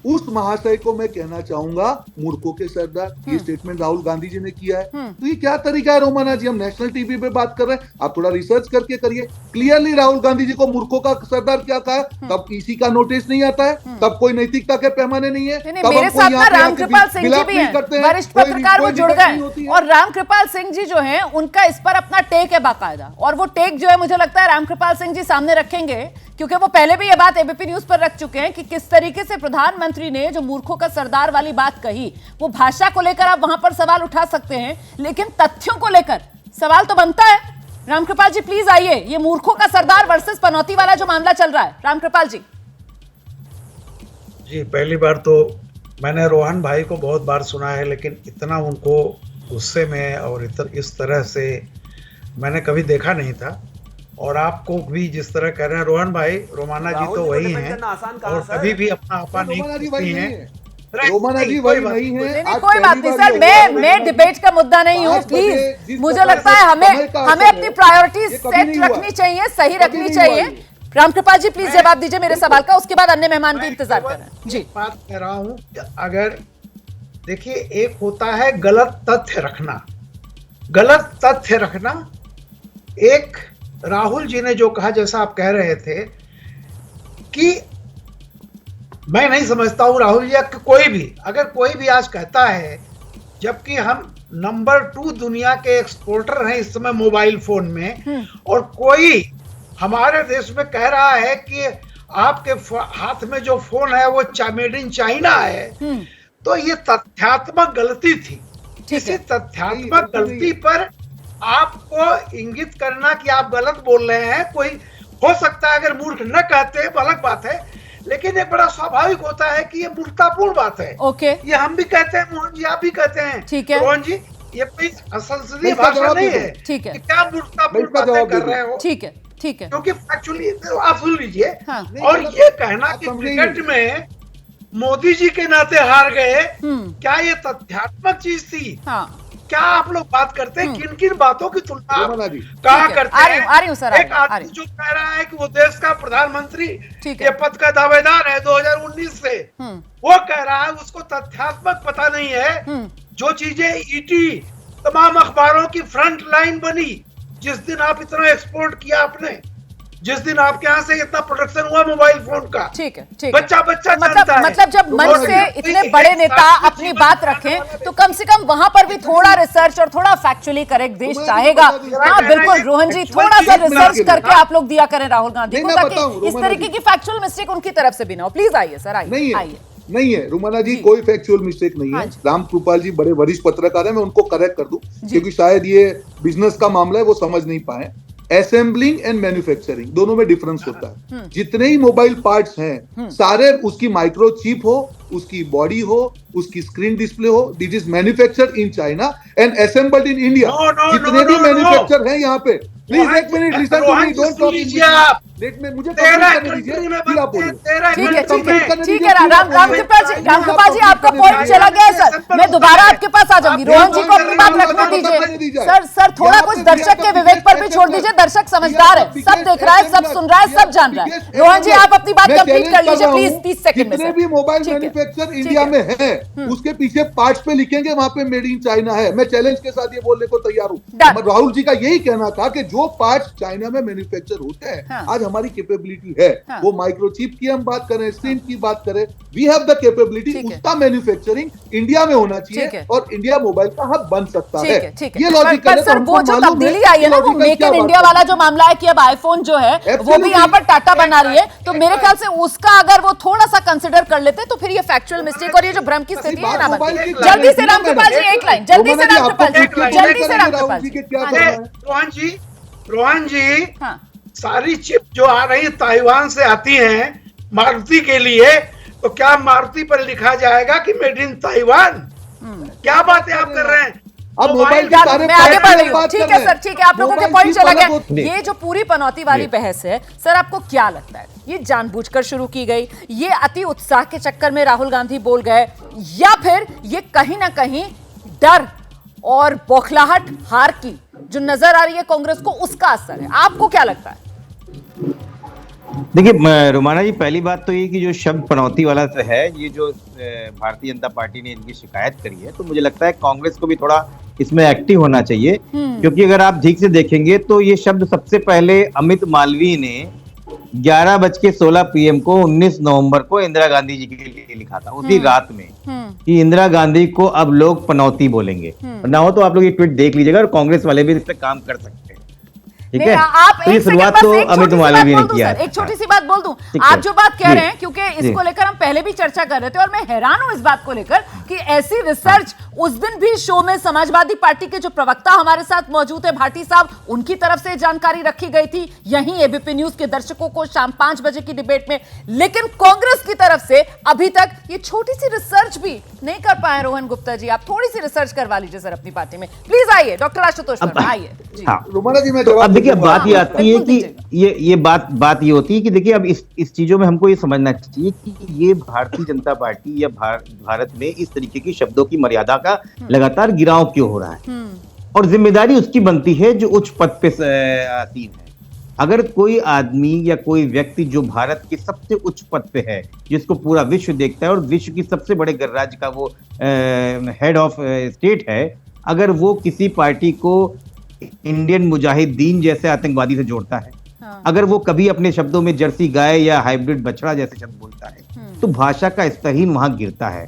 उस महाशय को मैं कहना चाहूंगा मूर्खों के सरदार। ये स्टेटमेंट राहुल गांधी जी ने किया है। तो ये क्या तरीका है रोमाना जी? हम नेशनल टीवी पे बात कर रहे हैं, आप थोड़ा रिसर्च करके करिए। क्लियरली राहुल गांधी जी को मूर्खों का सरदार क्या कहा है, तब किसी का नोटिस नहीं आता है, तब कोई नैतिकता के पैमाने नहीं है। मेरे साथ ना रामकृपाल सिंह जी भी हैं, वरिष्ठ पत्रकार, वो जुड़ गए। और रामकृपाल सिंह जी जो हैं, उनका इस पर अपना टेक है बाकायदा, और वो टेक जो है मुझे लगता है रामकृपाल सिंह जी सामने रखेंगे, क्योंकि वो पहले भी ये बात एबीपी न्यूज पर रख चुके हैं कि किस तरीके से प्रधानमंत्री ने जो मूर्खों का सरदार वाली बात कही, वो भाषा को लेकर आप वहां पर सवाल उठा सकते हैं, लेकिन तथ्यों को लेकर सवाल तो बनता है। रामकृपाल जी प्लीज आइए, ये मूर्खों का सरदार वर्सेस पनौती वाला जो मामला चल रहा है, रामकृपाल जी। जी, पहली बार तो मैंने रोहन भाई को बहुत बार सुना है, लेकिन इतना उनको गुस्से में और इस तरह से मैंने कभी देखा नहीं था। और आपको भी जिस तरह कह रहे हैं रोहन भाई, रोमाना जी तो वही हैं और कभी भी अपना आपा नहीं करती हैं। रोमाना जी वही नहीं है। कोई बात नहीं सर, मैं डिबेट का मुद्दा नहीं हूँ, प्लीज। मुझे लगता है हमें अपनी प्रायोरिटीज सेट रखनी चाहिए, सही रखनी चाहिए। रामकृपाल जी प्लीज जवाब दीजिए मेरे सवाल का, उसके बाद अन्य मेहमान भी इंतजार कर रहे हैं। जी, बात कह रहा हूँ, अगर देखिए, एक होता है गलत तथ्य रखना, गलत तथ्य रखना। एक राहुल जी ने जो कहा, जैसा आप कह रहे थे कि मैं नहीं समझता हूं राहुल जी कि कोई भी, अगर कोई भी आज कहता है, जबकि हम नंबर 2 दुनिया के एक्सपोर्टर हैं इस समय मोबाइल फोन में, और कोई हमारे देश में कह रहा है कि आपके हाथ में जो फोन है वो मेड इन चाइना है, तो ये तथ्यात्मक गलती थी। किसी तथ्यात्मक गलती पर आपको इंगित करना कि आप गलत बोल रहे हैं, कोई हो सकता है अगर मूर्ख न कहते हैं अलग बात है, लेकिन एक बड़ा स्वाभाविक होता है कि ये मूर्खतापूर्ण बात है। ओके, ये हम भी कहते हैं, मोहन जी आप भी कहते हैं। ठीक है रोहन जी, ये कोई असंसदीय भाषा नहीं है। ठीक है, क्या मूर्खतापूर्ण बातें कर रहे हो? ठीक है ठीक है, क्योंकि फैक्चुअली आप सुन लीजिए। और ये कहना कि क्रिकेट में मोदी जी के नाते हार गए, क्या ये तथ्यात्मक चीज थी? क्या आप लोग बात करते हैं? किन किन बातों की तुलना कहा करते हैं? एक आदमी जो कह रहा है कि वो देश का प्रधानमंत्री के पद का दावेदार है 2019 से, वो कह रहा है उसको तथ्यात्मक पता नहीं है। जो चीजें ईटी तमाम अखबारों की फ्रंट लाइन बनी, जिस दिन आप इतना एक्सपोर्ट किया आपने, जिस दिन आपके यहाँ से इतना प्रोडक्शन हुआ मोबाइल फोन का, ठीक है, बच्चा जानता है। मतलब जब मन से इतने बड़े नेता अपनी बात रखें, तो कम से कम वहां पर भी थोड़ा रिसर्च और थोड़ा फैक्चुअली करेक्ट देश चाहेगा। हाँ बिल्कुल रोहन जी, थोड़ा सा रिसर्च करके आप लोग दिया करें राहुल गांधी को, ताकि इस तरीके की फैक्चुअल मिस्टेक उनकी तरफ से भी ना हो। प्लीज आइए सर, आइए। नहीं है रुमाना जी, कोई फैक्चुअल मिस्टेक नहीं है। रामकृपाल जी बड़े वरिष्ठ पत्रकार है, मैं उनको करेक्ट कर दूं, क्योंकि शायद ये बिजनेस का मामला है, वो समझ नहीं पाए। असेंबलिंग एंड मैन्युफैक्चरिंग दोनों में डिफरेंस होता है। जितने ही मोबाइल पार्ट्स हैं, सारे उसकी माइक्रोचिप हो, उसकी बॉडी हो, उसकी स्क्रीन डिस्प्ले हो, this is manufactured in China and assembled in India. जितने भी मैन्युफैक्चर हैं यहाँ पे, प्लीज एक मिनट listen to me, don't talk in मुझे तेरह कंप्लीट करने दीजिए, कंट्री में फिर आप बनते हैं, बोलिए। 13 ठीक है, मुझे ठीक है, कंप्लीट करने ठीक दीजिए, है। फिर आप बोलिए। रामकृपाल जी आपका पॉइंट चला गया है सर। मैं दोबारा आपके पास आ जाऊंगी। रोहन जी को अपनी बात रखने दीजिए। सर थोड़ा कुछ दर्शक के विवेक पर भी छोड़ दीजिए। दर्शक समझदार है, सब देख रहा है, सब सुन रहा है, सब जान रहा है। रोहन जी आप अपनी बात कंप्लीट कर लीजिए प्लीज, 30 सेकंड में। जितने भी मोबाइल मैन्युफैक्चर इंडिया में है, उसके पीछे पार्ट्स पे लिखेंगे वहां पे मेड इन चाइना है। मैं चैलेंज के साथ ये बोलने को तैयार हूँ। राहुल जी का यही कहना था कि जो पार्ट्स चाइना में मैन्युफैक्चर होते हैं, आज हमारी कैपेबिलिटी है, वो माइक्रोचिप की हम बात करें, स्क्रीन की बात करें, वी हैव द कैपेबिलिटी, उसका मैन्युफैक्चरिंग इंडिया में होना चाहिए और इंडिया मोबाइल का हब बन सकता है। ये लॉजिकल है। सर वो जो तब्दीली आई है ना, वो मेक इन इंडिया वाला जो मामला है कि अब आईफोन जो है वो भी यहाँ पर टाटा बना रही है, तो मेरे ख्याल से उसका अगर वो थोड़ा सा कंसिडर कर लेते तो फिर ये फैक्चुअल मिस्टेक और ये जो भ्रम की स्थिति है ना बनती। जल्दी से रामकृपाल जी एक लाइन, जल्दी से रामकृपाल जी, जल्दी से रामकृपाल जी। रोहन जी सारी चिप जो आ रही है ताइवान से आती हैं मारुति के लिए, तो क्या मारुति पर लिखा जाएगा कि मेड इन ताइवान? क्या बातें आप कर रहे हैं? अब मोबाइल के बारे में आगे बढ़ रही हूँ। ठीक है सर, ठीक है, आप लोगों के पॉइंट चला गया। ये जो पूरी पनौती वाली बहस है सर, आपको क्या लगता है ये जानबूझकर शुरू की गई, ये अति उत्साह के चक्कर में राहुल गांधी बोल गए, या फिर ये कहीं ना कहीं डर और बौखलाहट हार की जो नजर आ रही है कांग्रेस को, उसका असर है? आपको क्या लगता है? देखिए रोमाना जी, पहली बात तो ये कि जो शब्द पनौती वाला है, ये जो भारतीय जनता पार्टी ने इनकी शिकायत करी है, तो मुझे लगता है कांग्रेस को भी थोड़ा इसमें एक्टिव होना चाहिए, क्योंकि अगर आप ठीक से देखेंगे तो ये शब्द सबसे पहले अमित मालवीय ने 11:16 PM को 19 नवंबर को इंदिरा गांधी जी के लिए लिखा था, उसी रात में, कि इंदिरा गांधी को अब लोग पनौती बोलेंगे। ना हो तो आप लोग ये ट्वीट देख लीजिएगा, और कांग्रेस वाले भी इस पे काम कर सकते हैं। ठीक है, आप तो ये शुरुआत तो अमित मालवीय ने किया। एक छोटी सी बात बोल दूं, आप जो बात कह रहे हैं, क्योंकि इसको लेकर हम पहले भी चर्चा कर रहे थे और मैं हैरान हूं इस बात को लेकर कि ऐसी रिसर्च उस दिन भी शो में समाजवादी पार्टी के जो प्रवक्ता हमारे साथ मौजूद है भाटी साहब, उनकी तरफ से जानकारी रखी गई थी, यहीं एबीपी न्यूज के दर्शकों को शाम 5 बजे की डिबेट में। लेकिन कांग्रेस की तरफ से अभी तक ये छोटी सी रिसर्च भी नहीं कर पाए। रोहन गुप्ता जी, आप थोड़ी सी रिसर्च करवा लीजिए सर अपनी पार्टी में, प्लीज आइए। डॉक्टर आशुतोष आइए। अब देखिए बात ये आती है कि ये बात ये होती है कि देखिए अब इस चीजों में हमको ये समझना चाहिए कि ये भारतीय जनता पार्टी या भारत में इस तरीके की शब्दों की मर्यादा का लगातार गिराव क्यों हो रहा है, और जिम्मेदारी उसकी बनती है जो उच्च पद पे आसीन है। अगर कोई आदमी या कोई व्यक्ति जो भारत के सबसे उच्च पद पे है, जिसको पूरा विश्व देखता है और विश्व की सबसे बड़े गणराज्य का वो हेड ऑफ स्टेट है, अगर वो किसी पार्टी को इंडियन मुजाहिदीन जैसे आतंकवादी से जोड़ता है, अगर वो कभी अपने शब्दों में जर्सी गाय या हाइब्रिड बछड़ा जैसे शब्द बोलता है, तो भाषा का स्तर ही वहां गिरता है।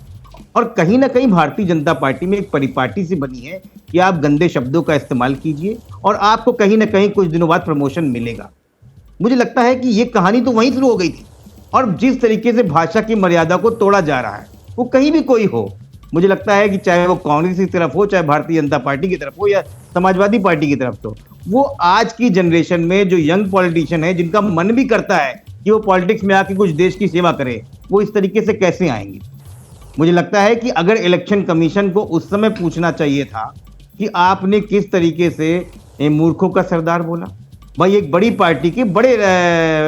और कहीं ना कहीं भारतीय जनता पार्टी में एक परिपाटी सी बनी है कि आप गंदे शब्दों का इस्तेमाल कीजिए और आपको कहीं ना कहीं कुछ दिनों बाद प्रमोशन मिलेगा। मुझे लगता है कि ये कहानी तो वहीं शुरू हो गई थी, और जिस तरीके से भाषा की मर्यादा को तोड़ा जा रहा है, वो कहीं भी कोई हो, मुझे लगता है कि चाहे वो कांग्रेस की तरफ हो, चाहे भारतीय जनता पार्टी की तरफ हो, या समाजवादी पार्टी की तरफ हो, वो आज की जनरेशन में जो यंग पॉलिटिशियन है, जिनका मन भी करता है कि वो पॉलिटिक्स में आके कुछ देश की सेवा करे, वो इस तरीके से कैसे आएंगे? मुझे लगता है कि अगर इलेक्शन कमीशन को उस समय पूछना चाहिए था कि आपने किस तरीके से मूर्खों का सरदार बोला। भाई, एक बड़ी पार्टी के बड़े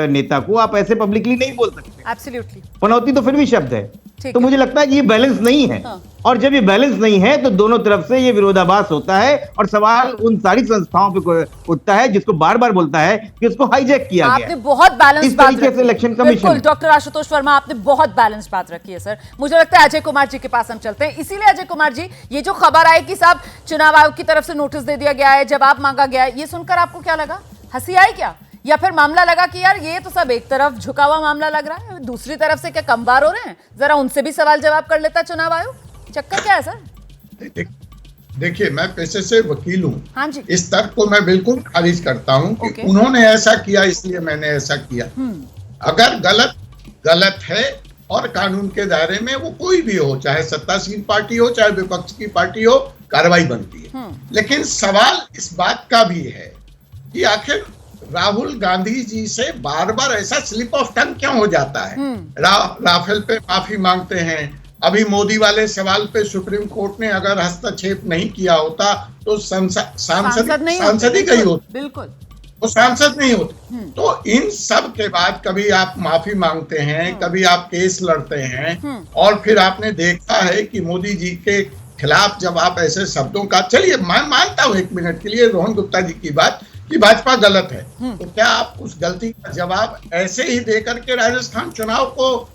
नेता को आप ऐसे पब्लिकली नहीं बोल सकते। एब्सोल्युटली। पनौती तो फिर भी शब्द है, तो मुझे लगता है कि ये बैलेंस नहीं है। और जब ये बैलेंस नहीं है तो दोनों तरफ से ये विरोधाभास होता है, और सवाल उन सारी संस्थाओं पे उठता है जिसको बार बार बोलता है कि उसको हाईजैक किया गया। आपने बहुत बैलेंस बात रखी है। Election commission, doctor Ashutosh Verma, आपने बहुत बैलेंस बात रखी है सर। मुझे लगता है अजय कुमार जी के पास हम चलते हैं। इसीलिए अजय कुमार जी, ये जो खबर आई कि साहब चुनाव आयोग की तरफ से नोटिस दे दिया गया है, जवाब मांगा गया है, ये सुनकर आपको क्या लगा? हंसी आई क्या, या फिर मामला लगा कि यार ये तो सब एक तरफ झुका हुआ मामला लग रहा है, दूसरी तरफ से क्या कम बार हो रहे हैं? जरा उनसे भी सवाल जवाब कर लेता चुनाव आयोग। चक्कर क्या है सर? देखिए, मैं पेशे से वकील हूँ। हाँ जी। इस तर्क को मैं बिल्कुल खारिज करता हूँ कि उन्होंने ऐसा किया इसलिए मैंने ऐसा किया। अगर गलत है और कानून के दायरे में वो कोई भी हो, चाहे सत्तासीन पार्टी हो चाहे विपक्ष की पार्टी हो, कार्रवाई बनती है। लेकिन सवाल इस बात का भी है कि आखिर राहुल गांधी जी से बार बार ऐसा स्लिप ऑफ टंग क्यों हो जाता है? राफेल पे माफी मांगते हैं, अभी मोदी वाले सवाल पे सुप्रीम कोर्ट ने अगर हस्तक्षेप नहीं किया होता तो सांसद ही गई होती। बिल्कुल। वो सांसद नहीं होते। तो इन सब के बाद कभी आप माफी मांगते हैं, कभी आप केस लड़ते हैं, और फिर आपने देखा है कि मोदी जी के खिलाफ जब आप ऐसे शब्दों का, चलिए मैं मानता हूं 1 मिनट के लिए रोहन गुप्ता जी की बात कि भाजपा गलत है, तो क्या आप उस गलती का जवाब ऐसे ही देकर के राजस्थान चुनाव को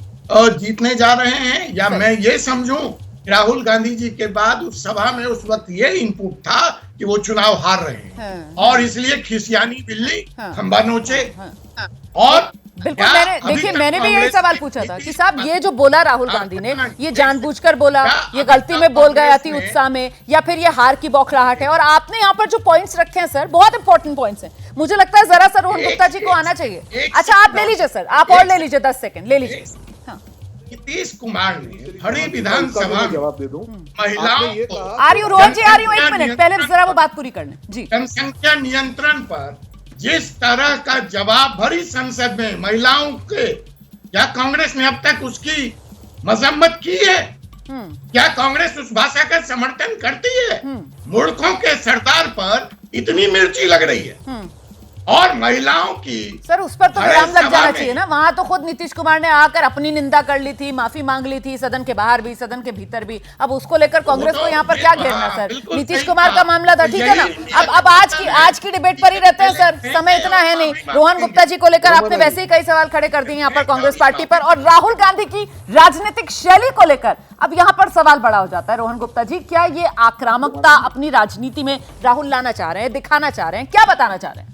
जीतने जा रहे हैं? या मैं ये समझूं राहुल गांधी जी के बाद उस सभा में उस वक्त ये इनपुट था कि वो चुनाव हार रहे हैं और इसलिए खिसियानी बिल्ली खंबा नोचे। और बिल्कुल, मैंने भी यही सवाल पूछा था कि साहब ये जो बोला राहुल गांधी ने, ये जानबूझकर बोला, ये गलती में बोल गया अति उत्साह में, या फिर ये हार की बौखलाहट है? और आपने यहाँ पर जो पॉइंट्स रखे हैं सर, बहुत इंपॉर्टेंट पॉइंट्स हैं, मुझे लगता है जरा सा रोहन गुप्ता जी को आना चाहिए। अच्छा, आप ले लीजिए सर, आप और ले लीजिए, 10 सेकंड ले लीजिए। नीतीश कुमार ने खड़ी विधानसभा जवाब दे दूं महिलाओं को, रोहन जी, 1 मिनट, पहले जरा वो बात पूरी करने जी। जनसंख्या नियंत्रण पर जिस तरह का जवाब भरी संसद में महिलाओं के, क्या कांग्रेस ने अब तक उसकी मजम्मत की है? क्या कांग्रेस उस भाषा का समर्थन करती है? मूर्खों के सरदार पर इतनी मिर्ची लग रही है और महिलाओं की, सर उस पर तो विराम लग जाना चाहिए ना। वहां तो खुद नीतीश कुमार ने आकर अपनी निंदा कर ली थी, माफी मांग ली थी, सदन के बाहर भी सदन के भीतर भी। अब उसको लेकर कांग्रेस को यहाँ पर क्या घेरना सर? नीतीश कुमार का मामला था, ठीक है ना। अब आज की डिबेट पर ही रहते हैं सर, समय इतना है नहीं। रोहन गुप्ता जी को लेकर आपने वैसे ही कई सवाल खड़े कर दिए यहाँ पर कांग्रेस पार्टी पर, और राहुल गांधी की राजनीतिक शैली को लेकर अब यहाँ पर सवाल बड़ा हो जाता है। रोहन गुप्ता जी, क्या ये आक्रामकता अपनी राजनीति में राहुल लाना चाह रहे हैं, दिखाना चाह रहे हैं, क्या बताना चाह रहे हैं?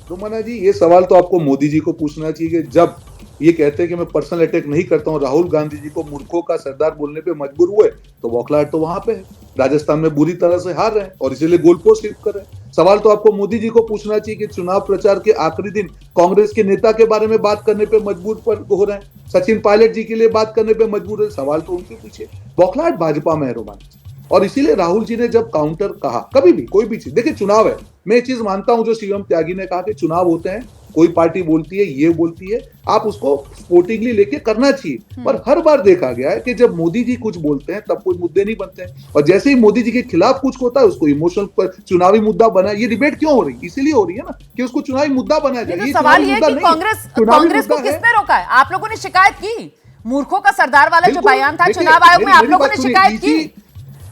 रोमाना जी, ये सवाल तो आपको मोदी जी को पूछना चाहिए कि जब ये कहते हैं कि मैं पर्सनल अटैक नहीं करता हूं, राहुल गांधी जी को मूर्खों का सरदार बोलने पे मजबूर हुए, तो बौखलाहट तो वहां पे है। राजस्थान में बुरी तरह से हार रहे हैं और इसीलिए गोल पोस्ट हिट कर रहे हैं। सवाल तो आपको मोदी जी को पूछना चाहिए कि चुनाव प्रचार के आखिरी दिन कांग्रेस के नेता के बारे में बात करने पे मजबूर हो रहे हैं, सचिन पायलट जी के लिए बात करने पे मजबूर है। सवाल तो उनके पीछे, बौखलाहट भाजपा में है रोमाना। और इसीलिए राहुल जी ने जब काउंटर कहा, कभी भी कोई भी चीज, देखिए चुनाव है, मैं ये चीज मानता हूं जो शिवम त्यागी ने कहा कि चुनाव होते हैं, कोई पार्टी बोलती है, ये बोलती है, आप उसको स्पोर्टिंगली लेके करना चाहिए। पर हर बार देखा गया है कि जब मोदी जी कुछ बोलते हैं तब कोई मुद्दे नहीं बनते हैं, और जैसे ही मोदी जी के खिलाफ कुछ होता है उसको इमोशनल पर चुनावी मुद्दा बना। ये डिबेट क्यों हो रही है? इसीलिए हो रही है ना कि उसको चुनावी मुद्दा बनाया जाए। सवाल ये है कि कांग्रेस को किसने रोका है? आप लोगों ने शिकायत की, मूर्खों का सरदार वाला जो बयान था चुनाव आयोग में, आप लोगों ने शिकायत की,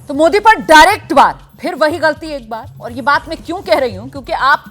तो मोदी पर डायरेक्ट वार, फिर वही गलती एक बार। और ये बात मैं क्यों कह रही हूं, क्योंकि आप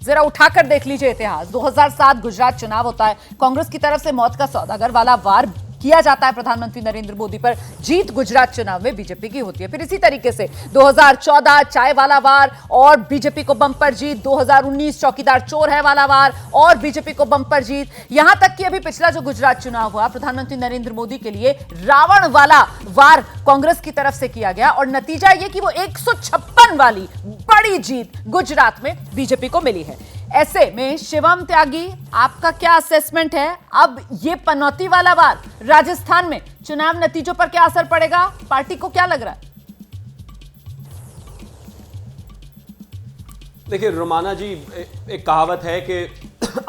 जरा उठाकर देख लीजिए इतिहास। 2007 गुजरात चुनाव होता है, कांग्रेस की तरफ से मौत का सौदागर वाला वार किया जाता है प्रधानमंत्री नरेंद्र मोदी पर, जीत गुजरात चुनाव में बीजेपी की होती है। फिर इसी तरीके से 2014 चाय वाला वार और बीजेपी को बम्पर जीत, 2019 चौकीदार चोर है वाला वार और बीजेपी को बम्पर जीत, यहां तक कि अभी पिछला जो गुजरात चुनाव हुआ प्रधानमंत्री नरेंद्र मोदी के लिए रावण वाला वार कांग्रेस की तरफ से किया गया, और नतीजा ये कि वो 156 वाली बड़ी जीत गुजरात में बीजेपी को मिली है। ऐसे में शिवम त्यागी, आपका क्या असेसमेंट है? अब ये पनौती वाला वार राजस्थान में चुनाव नतीजों पर क्या असर पड़ेगा? पार्टी को क्या लग रहा है? देखिए रोमाना जी, एक कहावत है कि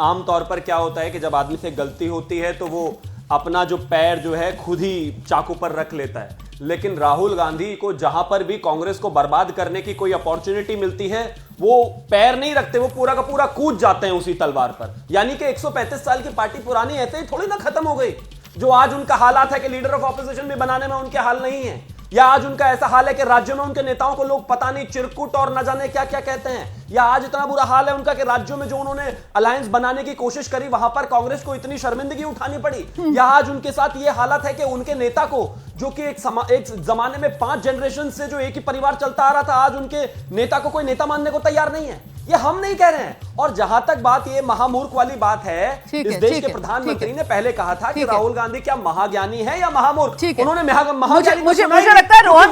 आमतौर पर क्या होता है कि जब आदमी से गलती होती है तो वो अपना जो पैर जो है खुद ही चाकू पर रख लेता है। लेकिन राहुल गांधी को जहां पर भी कांग्रेस को बर्बाद करने की कोई अपॉर्चुनिटी मिलती है, वो पैर नहीं रखते, वो पूरा का पूरा कूद जाते हैं उसी तलवार पर। यानी कि 135 साल की पार्टी पुरानी ऐसे ही थोड़ी ना खत्म हो गई। जो आज उनका हालात है कि लीडर ऑफ ऑपोजिशन भी बनाने में उनके हाल नहीं है, या आज उनका ऐसा हाल है कि राज्यों में उनके नेताओं को लोग पता नहीं चिरकुट और न जाने क्या क्या कहते हैं, या आज इतना बुरा हाल है उनका कि राज्यों में जो उन्होंने अलायंस बनाने की कोशिश करी वहां पर कांग्रेस को इतनी शर्मिंदगी उठानी पड़ी, या आज उनके साथ ये हालत है कि उनके नेता को, जो कि एक जमाने में 5 जनरेशन से जो एक ही परिवार चलता आ रहा था, आज उनके नेता को कोई नेता मानने को तैयार नहीं है। ये हम नहीं कह रहे हैं। और जहां तक बात ये महामूर्ख वाली बात है, इस देश के प्रधानमंत्री ने पहले कहा था कि राहुल गांधी क्या महाज्ञानी है या महामूर्ख? उन्होंने मुझे लगता है रोहन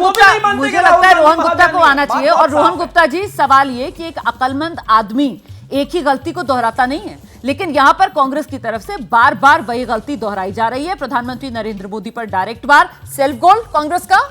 गुप्ता को आना चाहिए। और रोहन गुप्ता जी, सवाल ये कि एक अक्लमंद आदमी एक ही गलती को दोहराता नहीं है, लेकिन यहां पर कांग्रेस की तरफ से बार बार वही गलती दोहराई जा रही है। प्रधानमंत्री नरेंद्र मोदी पर डायरेक्ट वार, सेल्फ गोल कांग्रेस का।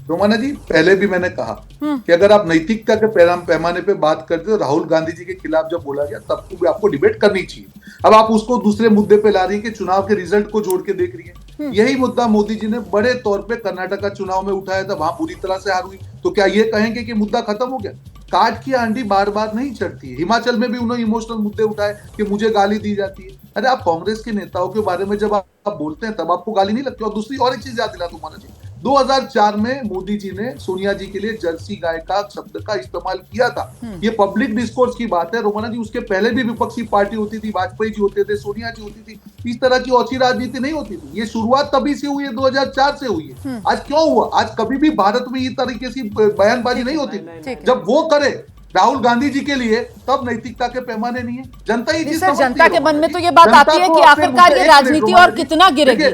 रोमाना जी, पहले भी मैंने कहा कि अगर आप नैतिकता के पैमाने पे बात करते हो, राहुल गांधी जी के खिलाफ जब बोला गया तब तो भी आपको डिबेट करनी चाहिए। अब आप उसको दूसरे मुद्दे पे ला रही है कि चुनाव के रिजल्ट को जोड़ के देख रही है। यही मुद्दा मोदी जी ने बड़े तौर पे कर्नाटक का चुनाव में उठाया था, वहां पूरी तरह से हार हुई। तो क्या ये कहेंगे कि मुद्दा खत्म हो गया? काट की हांडी बार बार नहीं चढ़ती है। हिमाचल में भी उन्होंने इमोशनल मुद्दे उठाए कि मुझे गाली दी जाती है। अरे आप कांग्रेस के नेताओं के बारे में जब आप बोलते हैं तब आपको गाली नहीं लगती। और दूसरी और एक चीज याद दिला दूं मोना जी, 2004 में मोदी जी ने सोनिया जी के लिए जर्सी गाय का शब्द का इस्तेमाल किया था। ये पब्लिक डिस्कोर्स की बात है रोमाना जी। उसके पहले भी विपक्षी पार्टी होती थी, वाजपेयी जी होते थे, सोनिया जी होती थी। इस तरह की औची राजनीति नहीं होती थी। ये शुरुआत तभी से हुई है, 2004 से हुई है। आज क्यों हुआ? आज कभी भी भारत में इस तरीके की बयानबाजी नहीं होती थी। जब वो करे राहुल गांधी जी के लिए तब नैतिकता के पैमाने नहीं है। जनता ही जनता के मन में तो ये बात आती है कि आखिरकार ये राजनीति और कितना गिरेगी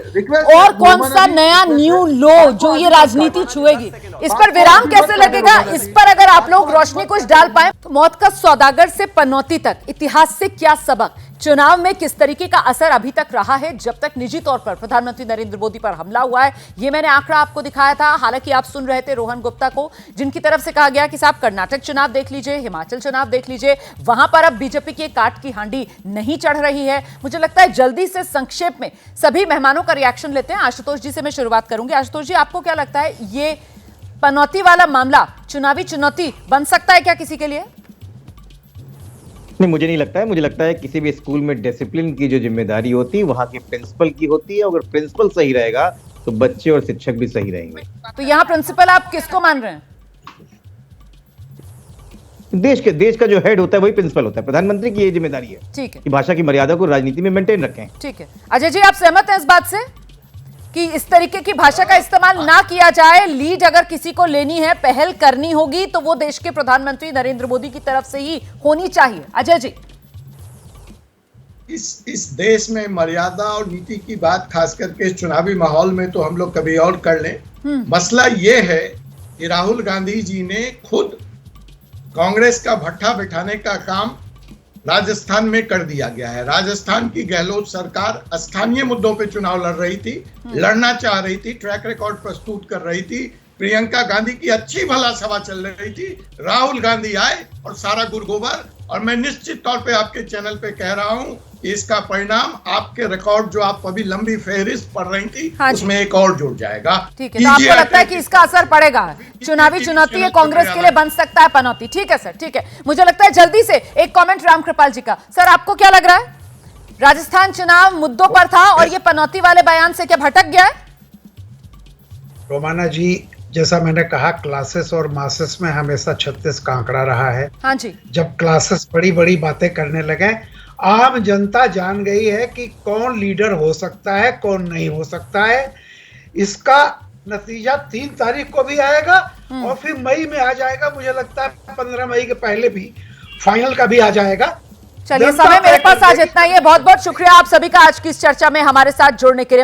और कौन सा नया न्यू लो जो ये राजनीति छुएगी, इस पर विराम कैसे लगेगा, इस पर अगर आप लोग रोशनी कुछ डाल पाए। मौत का सौदागर से पनौती तक इतिहास से क्या सबक, चुनाव में किस तरीके का असर अभी तक रहा है जब तक निजी तौर पर प्रधानमंत्री नरेंद्र मोदी पर हमला हुआ है। ये मैंने आंकड़ा आपको दिखाया था। हालांकि आप सुन रहे थे रोहन गुप्ता को, जिनकी तरफ से कहा गया कि साहब कर्नाटक चुनाव देख लीजिए, हिमाचल चुनाव देख लीजिए, वहां पर अब बीजेपी की काट की हांडी नहीं चढ़ रही है। मुझे लगता है जल्दी से संक्षेप में सभी मेहमानों का रिएक्शन लेते हैं। आशुतोष जी से मैं शुरुआत करूंगी। आशुतोष जी, आपको क्या लगता है ये पनौती वाला मामला चुनावी चुनौती बन सकता है क्या किसी के लिए? नहीं, मुझे नहीं लगता है। मुझे लगता है किसी भी स्कूल में डिसिप्लिन की जो जिम्मेदारी होती है वहां के प्रिंसिपल की होती है। अगर प्रिंसिपल सही रहेगा तो बच्चे और शिक्षक भी सही रहेंगे। तो यहाँ प्रिंसिपल आप किसको मान रहे हैं? देश का जो हेड होता है वही प्रिंसिपल होता है। प्रधानमंत्री की ये जिम्मेदारी है, ठीक है, कि भाषा की मर्यादा को राजनीति में मेंटेन रखें। ठीक है। अजय जी, आप सहमत हैं इस बात से कि इस तरीके की भाषा का इस्तेमाल ना किया जाए? लीड अगर किसी को लेनी है, पहल करनी होगी तो वो देश के प्रधानमंत्री नरेंद्र मोदी की तरफ से ही होनी चाहिए। अजय जी, इस देश में मर्यादा और नीति की बात खास करके इस चुनावी माहौल में तो हम लोग कभी और कर लें। मसला ये है कि राहुल गांधी जी ने खुद कांग्रेस का भट्ठा बिठाने का काम राजस्थान में कर दिया गया है। राजस्थान की गहलोत सरकार स्थानीय मुद्दों पे चुनाव लड़ रही थी, लड़ना चाह रही थी, ट्रैक रिकॉर्ड प्रस्तुत कर रही थी। प्रियंका गांधी की अच्छी भला सभा चल रही थी। राहुल गांधी आए और सारा गुरगोबर, और मैं निश्चित तौर पे आपके चैनल पे कह रहा हूं कि इसका परिणाम आपके रिकॉर्ड जो आप अभी लंबी फहरिस्त पढ़ रही थी उसमें एक और जुड़ जाएगा। ठीक है, तो आपको लगता है कि इसका असर पड़ेगा? चुनावी चुनौती है, कांग्रेस के लिए बन सकता है पनौती। ठीक है सर, ठीक है। मुझे लगता है जल्दी से एक कमेंट राम कृपाल जी का। सर, आपको क्या लग रहा है? राजस्थान चुनाव मुद्दों पर था और ये पनौती वाले बयान से क्या भटक गया है? रोमाना जी, जैसा मैंने कहा, क्लासेस और मासेस में हमेशा 36 का आंकड़ा रहा है। हाँ जी। जब क्लासेस बड़ी बड़ी बातें करने लगे, आम जनता जान गई है कि कौन लीडर हो सकता है, कौन नहीं हो सकता है। इसका नतीजा 3 तारीख को भी आएगा और फिर मई में आ जाएगा। मुझे लगता है 15 मई के पहले भी फाइनल का भी आ जाएगा। चलिए, समय मेरे पास आज इतना ही है। बहुत बहुत शुक्रिया आप सभी का आज की इस चर्चा में हमारे साथ जुड़ने के लिए।